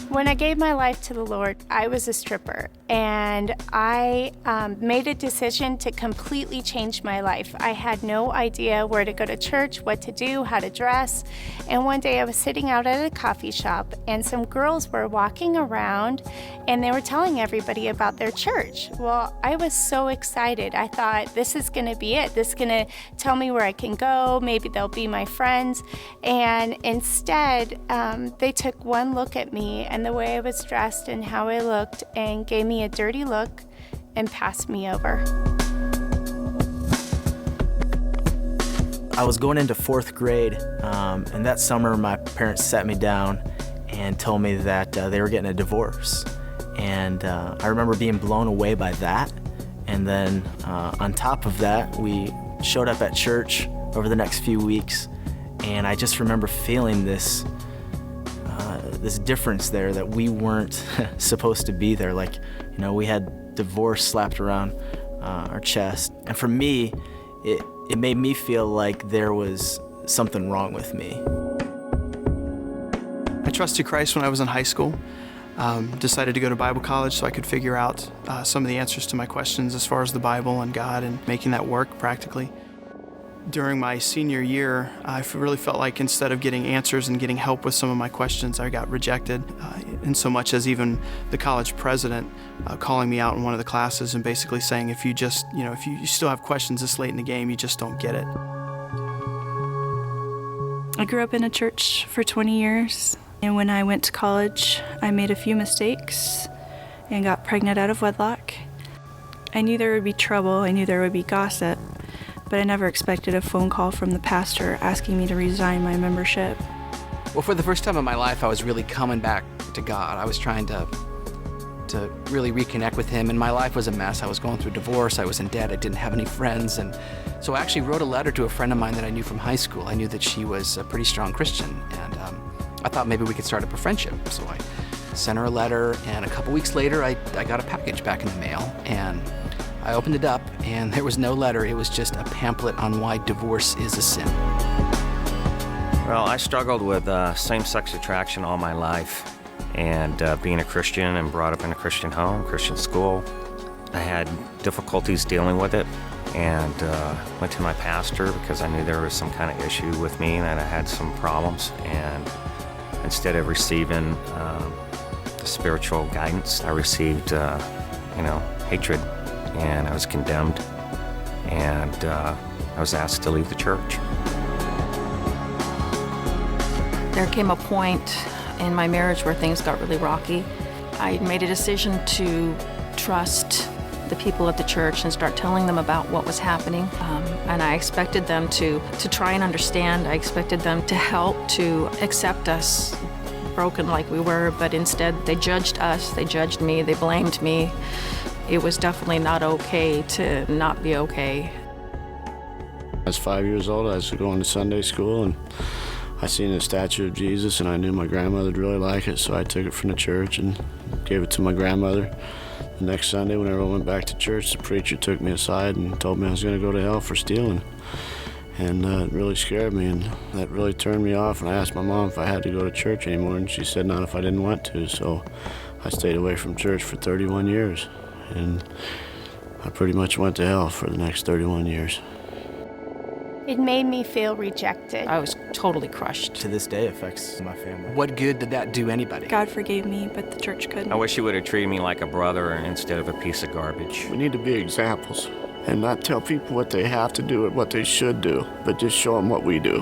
When I gave my life to the Lord, I was a stripper, and I made a decision to completely change my life. I had no idea where to go to church, what to do, how to dress, and one day I was sitting out at a coffee shop, and some girls were walking around, and they were telling everybody about their church. Well, I was so excited. I thought, this is going to be it. This is going to tell me where I can go. Maybe they'll be my friends. And instead, they took one look at me and the way I was dressed and how I looked and gave me a dirty look and passed me over. I was going into 4th grade, and that summer my parents sat me down and told me that they were getting a divorce. And I remember being blown away by that. And then on top of that, we showed up at church over the next few weeks, and I just remember feeling this difference there, that we weren't supposed to be there. Like, you know, we had divorce slapped around our chest. And for me, it made me feel like there was something wrong with me. I trusted Christ when I was in high school. Decided to go to Bible college so I could figure out some of the answers to my questions as far as the Bible and God and making that work practically. During my senior year, I really felt like instead of getting answers and getting help with some of my questions, I got rejected, in so much as even the college president calling me out in one of the classes and basically saying, if you still have questions this late in the game, you just don't get it. I grew up in a church for 20 years, and when I went to college, I made a few mistakes and got pregnant out of wedlock. I knew there would be trouble, I knew there would be gossip, but I never expected a phone call from the pastor asking me to resign my membership. Well, for the first time in my life, I was really coming back to God. I was trying to really reconnect with Him, and my life was a mess. I was going through a divorce, I was in debt, I didn't have any friends, and so I actually wrote a letter to a friend of mine that I knew from high school. I knew that she was a pretty strong Christian, and I thought maybe we could start up a friendship. So I sent her a letter, and a couple weeks later, I got a package back in the mail, and I opened it up, and there was no letter. It was just a pamphlet on why divorce is a sin. Well, I struggled with same-sex attraction all my life, and being a Christian and brought up in a Christian home, Christian school, I had difficulties dealing with it, and went to my pastor because I knew there was some kind of issue with me and that I had some problems, and instead of receiving the spiritual guidance, I received, hatred. And I was condemned, and I was asked to leave the church. There came a point in my marriage where things got really rocky. I made a decision to trust the people at the church and start telling them about what was happening. And I expected them to try and understand. I expected them to help, to accept us, broken like we were, but instead they judged us, they judged me, they blamed me. It was definitely not okay to not be okay. I was 5 years old. I was going to Sunday school, and I seen the statue of Jesus, and I knew my grandmother would really like it, so I took it from the church and gave it to my grandmother. The next Sunday, whenever I went back to church, the preacher took me aside and told me I was going to go to hell for stealing. And it really scared me, and that really turned me off. And I asked my mom if I had to go to church anymore, and she said not if I didn't want to. So I stayed away from church for 31 years. And I pretty much went to hell for the next 31 years. It made me feel rejected. I was totally crushed. To this day, affects my family. What good did that do anybody? God forgave me, but the church couldn't. I wish He would have treated me like a brother instead of a piece of garbage. We need to be examples and not tell people what they have to do or what they should do, but just show them what we do.